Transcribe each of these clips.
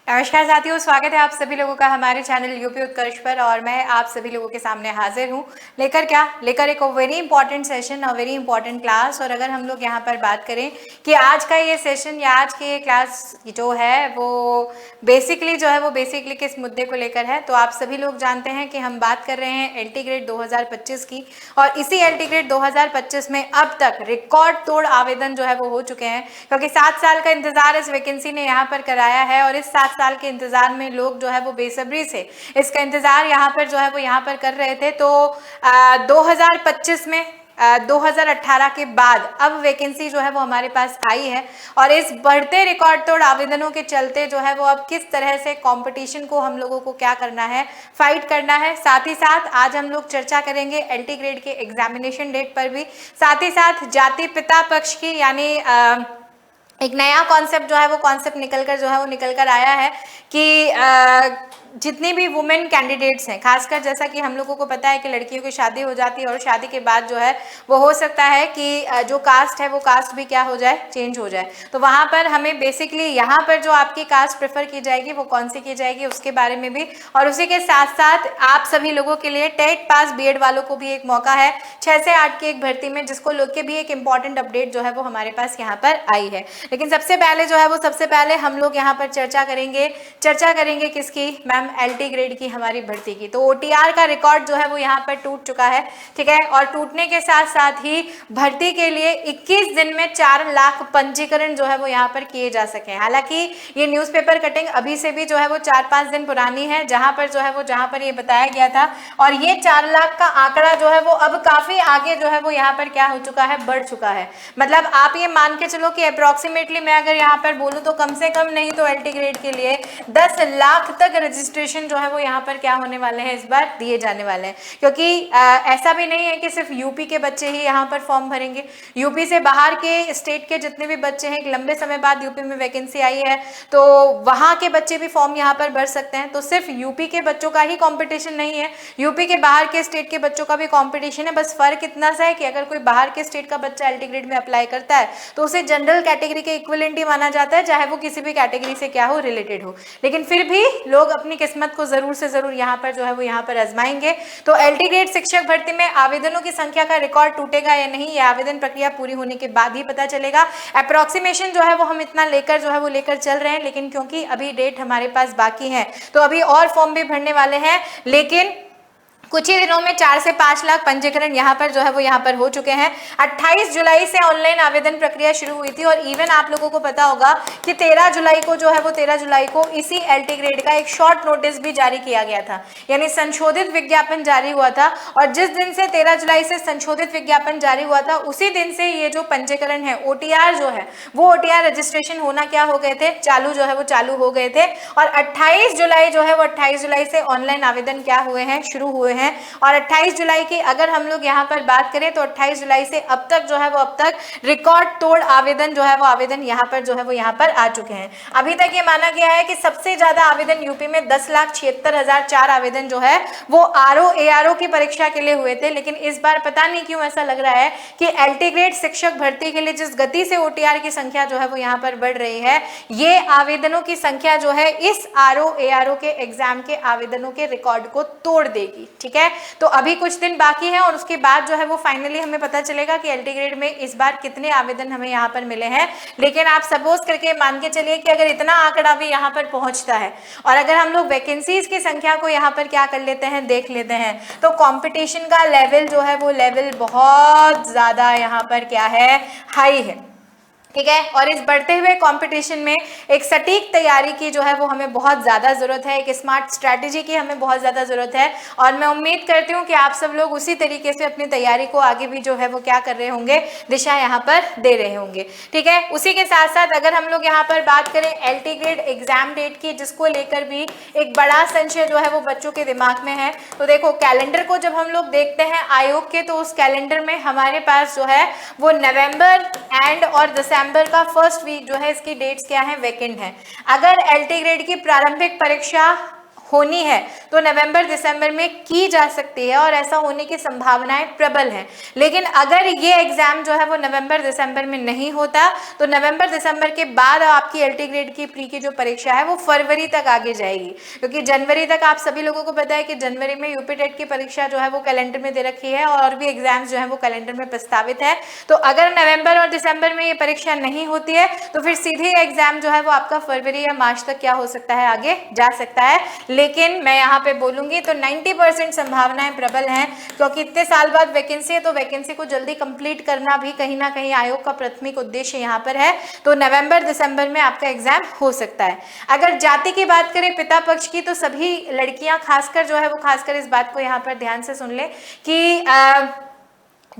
नमस्कार साथियों, स्वागत है आप सभी लोगों का हमारे चैनल यूपी उत्कर्ष पर। और मैं आप सभी लोगों के सामने हाजिर हूँ लेकर एक वेरी इंपॉर्टेंट सेशन और वेरी इंपॉर्टेंट क्लास। और अगर हम लोग यहाँ पर बात करें कि आज का ये सेशन या आज की ये क्लास जो है वो बेसिकली किस मुद्दे को लेकर है, तो आप सभी लोग जानते हैं कि हम बात कर रहे हैं एलटी ग्रेड 2025 की। और इसी एलटी ग्रेड 2025 में अब तक रिकॉर्ड तोड़ आवेदन जो है वो हो चुके हैं, क्योंकि 7 साल का इंतजार इस वैकेंसी ने यहाँ पर कराया है। और इस 7 साल के इंतजार में लोग जो है वो बेसब्री से इसका इंतजार यहाँ पर जो है वो यहाँ पर कर रहे थे। तो 2025 में 2018 के बाद अब वैकेंसी जो है वो हमारे पास आई है। और इस बढ़ते रिकॉर्ड तोड़ आवेदनों के चलते जो है वो अब किस तरह से कंपटीशन को हम लोगों को क्या करना है, फाइट करना है। साथ ही साथ आज हम लोग चर्चा करेंगे एलटी ग्रेड के एग्जामिनेशन डेट पर भी, साथ ही साथ जाति पिता पक्ष की यानी एक नया कॉन्सेप्ट जो है वो कॉन्सेप्ट निकल कर आया है कि जितनी भी वुमेन कैंडिडेट्स हैं, खासकर जैसा कि हम लोगों को पता है कि लड़कियों की शादी हो जाती है और शादी के बाद जो है वो हो सकता है कि जो कास्ट है वो कास्ट भी क्या हो जाए, चेंज हो जाए। तो वहाँ पर हमें बेसिकली यहाँ पर जो आपकी कास्ट प्रेफर की जाएगी वो कौन सी की जाएगी उसके बारे में भी, और उसी के साथ साथ आप सभी लोगों के लिए टेट पास बीएड वालों को भी एक मौका है 6 से 8 की एक भर्ती में, जिसको लोग के भी एक इंपॉर्टेंट अपडेट जो है वो हमारे पास यहाँ पर आई है। लेकिन सबसे पहले हम लोग यहाँ पर चर्चा करेंगे किसकी मैम, एलटी ग्रेड की हमारी भर्ती की। तो ओटीआर का रिकॉर्ड जो है वो यहाँ पर टूट चुका है, ठीक है। और टूटने के साथ साथ ही भर्ती के लिए 21 दिन में 4 लाख पंजीकरण जो है वो यहाँ पर किए जा सके। हालांकि ये न्यूज़पेपर कटिंग अभी से भी जो है वो 4-5 दिन पुरानी है, जहां पर ये बताया गया था। और ये 4 लाख का आंकड़ा जो है वो अब काफी आगे जो है वो यहाँ पर क्या हो चुका है, बढ़ चुका है। मतलब आप ये मान के चलो कि अप्रोक्सीमेटली मैं अगर यहाँ पर बोलूँ तो कम से कम नहीं तो एलटी ग्रेड के लिए 10 लाख तक रजिस्ट्रेशन जो है वो यहाँ पर क्या होने वाले हैं, इस बार दिए जाने वाले हैं। क्योंकि ऐसा भी नहीं है कि सिर्फ यूपी के बच्चे ही यहाँ पर फॉर्म भरेंगे, यूपी से बाहर के स्टेट के जितने भी बच्चे हैं, एक लंबे समय बाद यूपी में वैकेंसी आई है तो वहाँ के बच्चे भी फॉर्म यहाँ पर भर सकते हैं। तो सिर्फ यूपी के बच्चों का ही कॉम्पिटिशन नहीं है, यूपी के बाहर के स्टेट के बच्चों का भी कॉम्पिटिशन है। बस फर्क इतना सा है कि अगर कोई बाहर के स्टेट का बच्चा एलटी ग्रेड में अप्लाई करता है तो उसे जनरल कैटेगरी के इक्विवेलेंट ही माना जाता है, चाहे वो किसी भी कैटेगरी से क्या हो, रिलेटेड हो। लेकिन फिर भी लोग अपनी किस्मत को जरूर से जरूर यहाँ पर जो है वो यहाँ पर आजमाएंगे। तो एलटी ग्रेड शिक्षक भर्ती में आवेदनों की संख्या का रिकॉर्ड टूटेगा या नहीं, ये आवेदन प्रक्रिया पूरी होने के बाद ही पता चलेगा। अप्रोक्सीमेशन जो है वो हम इतना लेकर चल रहे हैं, लेकिन क्योंकि अभी डेट हमारे पास बाकी है तो अभी और फॉर्म भी भरने वाले हैं। लेकिन कुछ ही दिनों में 4 से 5 लाख पंजीकरण यहाँ पर जो है वो यहाँ पर हो चुके हैं। 28 जुलाई से ऑनलाइन आवेदन प्रक्रिया शुरू हुई थी। और इवन आप लोगों को पता होगा कि 13 जुलाई को इसी एलटी ग्रेड का एक शॉर्ट नोटिस भी जारी किया गया था, यानी संशोधित विज्ञापन जारी हुआ था। और जिस दिन से 13 जुलाई से संशोधित विज्ञापन जारी हुआ था उसी दिन से ये जो पंजीकरण है, ओटीआर जो है वो ओटीआर रजिस्ट्रेशन होना क्या हो गए थे, चालू हो गए थे। और 28 जुलाई से ऑनलाइन आवेदन क्या हुए हैं, शुरू हुए हैं। और 28 जुलाई की अगर हम लोग यहाँ पर बात करें तो 28 जुलाई से अब तक रिकॉर्ड तोड़ आवेदन यहाँ पर आ चुके हैं। अभी तक ये माना गया है कि सबसे ज्यादा आवेदन यूपी में 10,76,004 आवेदन जो है वो आरओ की परीक्षा के लिए हुए थे। लेकिन इस बार पता नहीं क्यों ऐसा लग रहा है कि एलटी ग्रेड शिक्षक भर्ती के लिए जिस गति से ओटीआर की संख्या जो है वो यहाँ पर बढ़ रही है, ये आवेदनों की संख्या जो है इस आरओ के एग्जाम के आवेदनों के रिकॉर्ड को तोड़ देगी, ठीक है। तो अभी कुछ दिन बाकी है और उसके बाद जो है वो फाइनली हमें पता चलेगा कि एलटी ग्रेड में इस बार कितने आवेदन हमें यहाँ पर मिले हैं। लेकिन आप सपोज करके मान के चलिए कि अगर इतना आंकड़ा भी यहाँ पर पहुंचता है और अगर हम लोग वैकेंसीज की संख्या को यहाँ पर क्या कर लेते हैं, देख लेते हैं, तो कंपटीशन का लेवल जो है वो लेवल बहुत ज्यादा यहाँ पर क्या है, हाई है, ठीक है। और इस बढ़ते हुए कंपटीशन में एक सटीक तैयारी की जो है वो हमें बहुत ज़्यादा ज़रूरत है, एक स्मार्ट स्ट्रैटेजी की हमें बहुत ज़्यादा ज़रूरत है। और मैं उम्मीद करती हूँ कि आप सब लोग उसी तरीके से अपनी तैयारी को आगे भी जो है वो क्या कर रहे होंगे, दिशा यहाँ पर दे रहे होंगे, ठीक है। उसी के साथ साथ अगर हम लोग यहाँ पर बात करें एलटी ग्रेड एग्जाम डेट की, जिसको लेकर भी एक बड़ा संशय जो है वो बच्चों के दिमाग में है। तो देखो कैलेंडर को जब हम लोग देखते हैं आयोग के, तो उस कैलेंडर में हमारे पास जो है वो नवंबर एंड और दिसंबर का फर्स्ट वीक जो है इसकी डेट्स क्या है, वैकेंट है। अगर एलटी ग्रेड की प्रारंभिक परीक्षा होनी है तो नवंबर दिसंबर में की जा सकती है और ऐसा होने की संभावनाएं प्रबल हैं। लेकिन अगर ये एग्जाम जो है वो नवंबर दिसंबर में नहीं होता तो नवंबर दिसंबर के बाद आपकी एलटी ग्रेड की प्री की जो परीक्षा है वो फरवरी तक आगे जाएगी, क्योंकि जनवरी तक आप सभी लोगों को पता है कि जनवरी में यूपी टेट की परीक्षा जो है वो कैलेंडर में दे रखी है और भी एग्जाम्स जो है वो कैलेंडर में प्रस्तावित है। तो अगर नवंबर और दिसंबर में ये परीक्षा नहीं होती है तो फिर सीधे एग्जाम जो है वो आपका फरवरी या मार्च तक क्या हो सकता है, आगे जा सकता है। लेकिन मैं यहाँ पे बोलूंगी तो 90% संभावनाएं प्रबल हैं, क्योंकि इतने साल बाद वैकेंसी है तो वैकेंसी को जल्दी कंप्लीट करना भी कहीं ना कहीं आयोग का प्राथमिक उद्देश्य यहाँ पर है। तो नवंबर दिसंबर में आपका एग्जाम हो सकता है। अगर जाति की बात करें पिता पक्ष की, तो सभी लड़कियां खासकर जो है वो खासकर इस बात को यहाँ पर ध्यान से सुन ले कि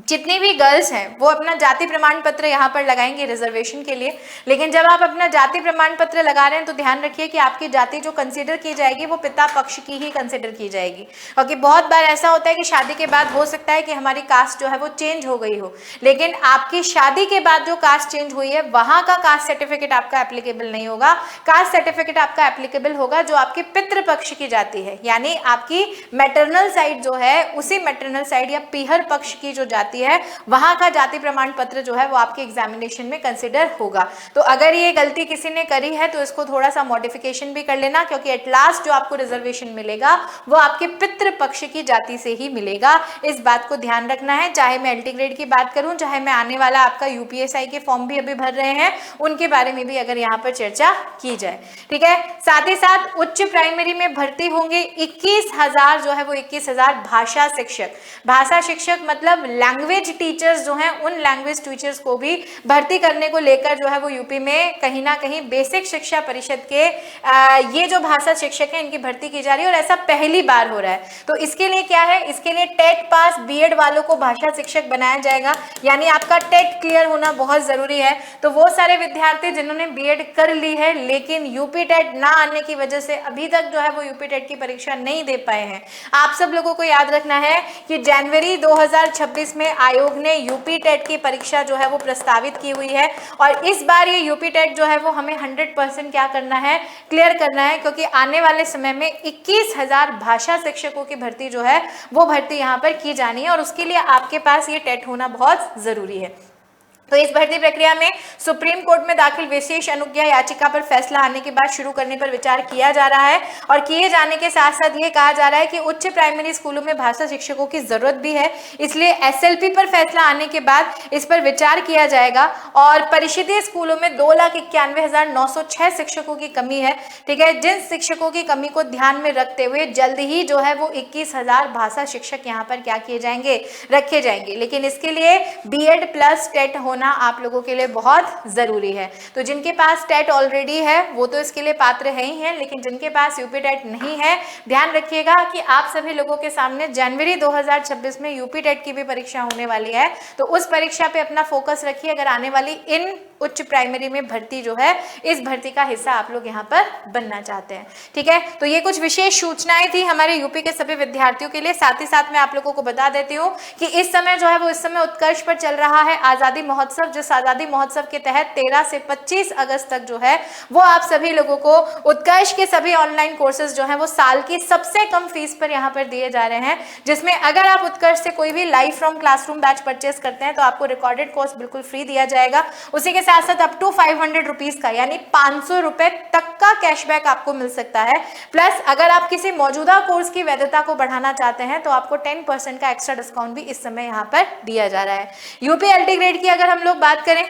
जितनी भी गर्ल्स हैं वो अपना जाति प्रमाण पत्र यहाँ पर लगाएंगे रिजर्वेशन के लिए। लेकिन जब आप अपना जाति प्रमाण पत्र लगा रहे हैं तो ध्यान रखिए कि आपकी जाति जो कंसीडर की जाएगी वो पिता पक्ष की ही कंसीडर की जाएगी, क्योंकि बहुत बार ऐसा होता है कि शादी के बाद हो सकता है कि हमारी कास्ट जो है वो चेंज हो गई हो, लेकिन आपकी शादी के बाद जो कास्ट चेंज हुई है वहां का कास्ट सर्टिफिकेट आपका एप्लीकेबल नहीं होगा। कास्ट सर्टिफिकेट आपका एप्लीकेबल होगा जो आपके पितृपक्ष की जाति है, यानी आपकी मैटरनल साइड जो है उसी मैटरनल साइड या पीहर पक्ष की जो है वहां का जाति प्रमाण पत्र जो है वो आपके एग्जामिनेशन में कंसीडर होगा। तो अगर ये गलती किसी ने करी है तो इसको थोड़ा सा मॉडिफिकेशन भी कर लेना, क्योंकि एट लास्ट जो आपको रिजर्वेशन मिलेगा वो आपके पितृ पक्ष की जाति से ही मिलेगा। इस बात को ध्यान रखना है। चाहे मैं एलटी ग्रेड की बात करूं, चाहे मैं आने वाला आपका यूपीएसआई के फॉर्म भी अभी भर रहे हैं उनके बारे में भी अगर यहाँ पर चर्चा की जाए, ठीक है। साथ ही साथ उच्च प्राइमरी में भर्ती होंगे 21,000 जो है वो 21,000 भाषा शिक्षक। भाषा शिक्षक मतलब लैंग्वेज टीचर्स जो हैं, उन लैंग्वेज टीचर्स को भी भर्ती करने को लेकर जो है वो यूपी में कहीं ना कहीं बेसिक शिक्षा परिषद के ये जो भाषा शिक्षक हैं इनकी भर्ती की जा रही है और ऐसा पहली बार हो रहा है। तो इसके लिए क्या है, इसके लिए टेट पास बीएड वालों को भाषा शिक्षक बनाया जाएगा, यानी आपका टेट क्लियर होना बहुत जरूरी है। तो वो सारे विद्यार्थी जिन्होंने बीएड कर ली है लेकिन यूपी टेट ना आने की वजह से अभी तक जो है वो यूपी टेट की परीक्षा नहीं दे पाए हैं, आप सब लोगों को याद रखना है कि जनवरी 2026 में आयोग ने यूपी टेट की परीक्षा जो है वो प्रस्तावित की हुई है और इस बार ये यूपी टेट जो है वो हमें 100% क्या करना है, क्लियर करना है, क्योंकि आने वाले समय में 21,000 भाषा शिक्षकों की भर्ती जो है वो भर्ती यहाँ पर की जानी है और उसके लिए आपके पास ये टेट होना बहुत जरूरी है। तो इस भर्ती प्रक्रिया में सुप्रीम कोर्ट में दाखिल विशेष अनुज्ञा याचिका पर फैसला आने के बाद शुरू करने पर विचार किया जा रहा है और किए जाने के साथ साथ ये कहा जा रहा है कि उच्च प्राइमरी स्कूलों में भाषा शिक्षकों की जरूरत भी है, इसलिए एसएलपी पर फैसला आने के बाद इस पर विचार किया जाएगा। और परिषदीय स्कूलों में 2,91,906 शिक्षकों की कमी है, ठीक है। जिन शिक्षकों की कमी को ध्यान में रखते हुए जल्द ही जो है वो 21,000 भाषा शिक्षक यहाँ पर क्या किए जाएंगे, रखे जाएंगे। लेकिन इसके लिए बीएड प्लस टेट होना आप लोगों के लिए बहुत जरूरी है। तो जिनके पास टेट ऑलरेडी है वो तो इसके लिए पात्र है ही हैं, लेकिन जिनके पास यूपी टेट नहीं है, ध्यान रखिएगा कि आप सभी लोगों के सामने जनवरी 2026 में यूपी टेट की भी परीक्षा होने वाली है। तो उस परीक्षा पे अपना फोकस रखिए अगर आने वाली इन उच्च प्राइमरी में भर्ती जो है, इस भर्ती का हिस्सा आप लोग यहाँ पर बनना चाहते हैं, ठीक है। तो ये कुछ विशेष सूचनाएं थी हमारे यूपी के सभी विद्यार्थियों के लिए। साथ ही साथ मैं आप लोगों को बता देती हूँ कि इस समय जो है वो इस समय उत्कर्ष पर चल रहा है आजादी महोत्सव, जिस आजादी महोत्सव के तहत 13 से 25 अगस्त तक जो है वो आप सभी लोगों को उत्कर्ष के सभी ऑनलाइन कोर्सेज जो है वो साल की सबसे कम फीस पर यहाँ पर दिए जा रहे हैं, जिसमें अगर आप उत्कर्ष से कोई भी live from classroom batch purchase करते हैं तो आपको रिकॉर्डेड कोर्स बिल्कुल फ्री दिया जाएगा। उसी के साथ साथ अप टू 500 रुपीज का यानी 500 रुपए तक का कैशबैक आपको मिल सकता है। प्लस अगर आप किसी मौजूदा कोर्स की वैधता को बढ़ाना चाहते हैं तो आपको 10% का एक्स्ट्रा डिस्काउंट भी इस समय यहाँ पर दिया जा रहा है। यूपी एलटी ग्रेड की अगर हम लोग बात करें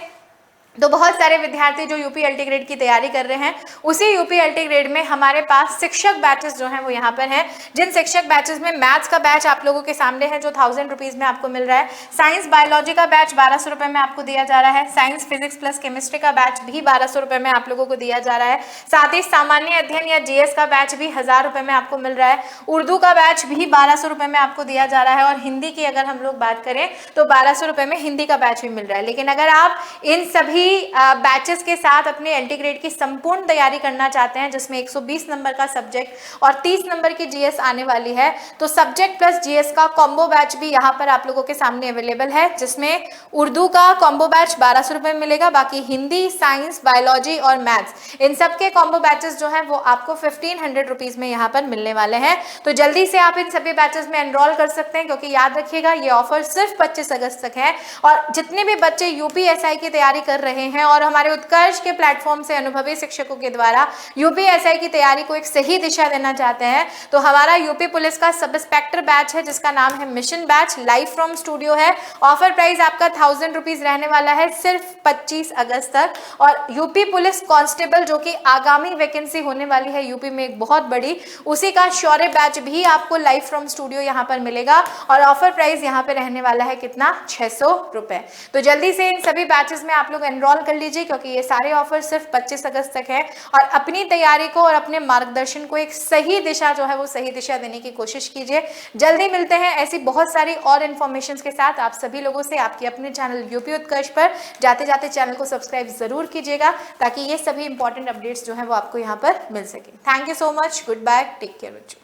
तो बहुत सारे विद्यार्थी जो यूपी एलटी ग्रेड की तैयारी कर रहे हैं, उसी यूपी एलटी ग्रेड में हमारे पास शिक्षक बैचेस जो हैं वो यहाँ पर हैं। जिन शिक्षक बैचेस में मैथ्स का बैच आप लोगों के सामने है जो 1000 रुपीज में आपको मिल रहा है, साइंस बायोलॉजी का बैच 1200 रुपए में आपको दिया जा रहा है, साइंस फिजिक्स प्लस केमिस्ट्री का बैच भी 1200 रुपए में आप लोगों को दिया जा रहा है। साथ ही सामान्य अध्ययन या जीएस का बैच भी 1000 रुपए में आपको मिल रहा है, उर्दू का बैच भी 1200 रुपए में आपको दिया जा रहा है और हिंदी की अगर हम लोग बात करें तो 1200 रुपए में हिंदी का बैच भी मिल रहा है। लेकिन अगर आप इन सभी सभी बैचेस के साथ अपने एलटी ग्रेड की संपूर्ण तैयारी करना चाहते हैं, जिसमें 120 नंबर का सब्जेक्ट और 30 नंबर की जीएस आने वाली है, तो सब्जेक्ट प्लस जीएस का कॉम्बो बैच भी यहाँ पर आप लोगों के सामने अवेलेबल है, जिसमें उर्दू का कॉम्बो बैच 1200 रुपये मिलेगा, बाकी हिंदी, साइंस, बायोलॉजी और मैथ्स इन सब के कॉम्बो बैचेस जो हैं वो आपको 1500 रुपीज में यहाँ पर मिलने वाले हैं। तो जल्दी से आप इन सभी बैचेस में एनरोल कर सकते हैं, क्योंकि याद रखिएगा ये ऑफर सिर्फ 25 अगस्त तक है। और जितने भी बच्चे यूपीएसआई की तैयारी कर रहे हैं और हमारे उत्कर्ष के प्लेटफॉर्म से अनुभवी शिक्षकों के द्वारा यूपीएसआई की तैयारी को एक सही दिशा देना चाहते हैं, तो हमारा यूपी पुलिस का सब इंस्पेक्टर बैच है जिसका नाम है mission batch, live from studio है। ऑफर प्राइस आपका 1000 रुपीज रहने वाला है सिर्फ 25 अगस्त तक। और यूपी पुलिस कांस्टेबल जो कि आगामी वैकेंसी होने वाली है यूपी में एक बहुत बड़ी, उसी का शौर्य बैच भी आपको लाइव फ्रॉम स्टूडियो यहाँ पर मिलेगा और ऑफर प्राइस यहाँ पे रहने वाला है कितना, 600 रुपए। तो जल्दी से इन सभी बैचेस में आप लोग एनरोल कर लीजिए, क्योंकि ये सारे ऑफर सिर्फ 25 अगस्त तक है। और अपनी तैयारी को और अपने मार्गदर्शन को एक सही दिशा जो है वो सही दिशा देने की कोशिश कीजिए। जल्दी मिलते हैं ऐसी बहुत सारी और इन्फॉर्मेशन के साथ आप सभी लोगों से आपके अपने चैनल यूपी उत्कर्ष पर। जाते जाते चैनल को सब्सक्राइब जरूर कीजिएगा, ताकि ये सभी इंपॉर्टेंट अपडेट्स जो है वो आपको यहाँ पर मिल सके। Thank you so much, goodbye, take care बच्चों।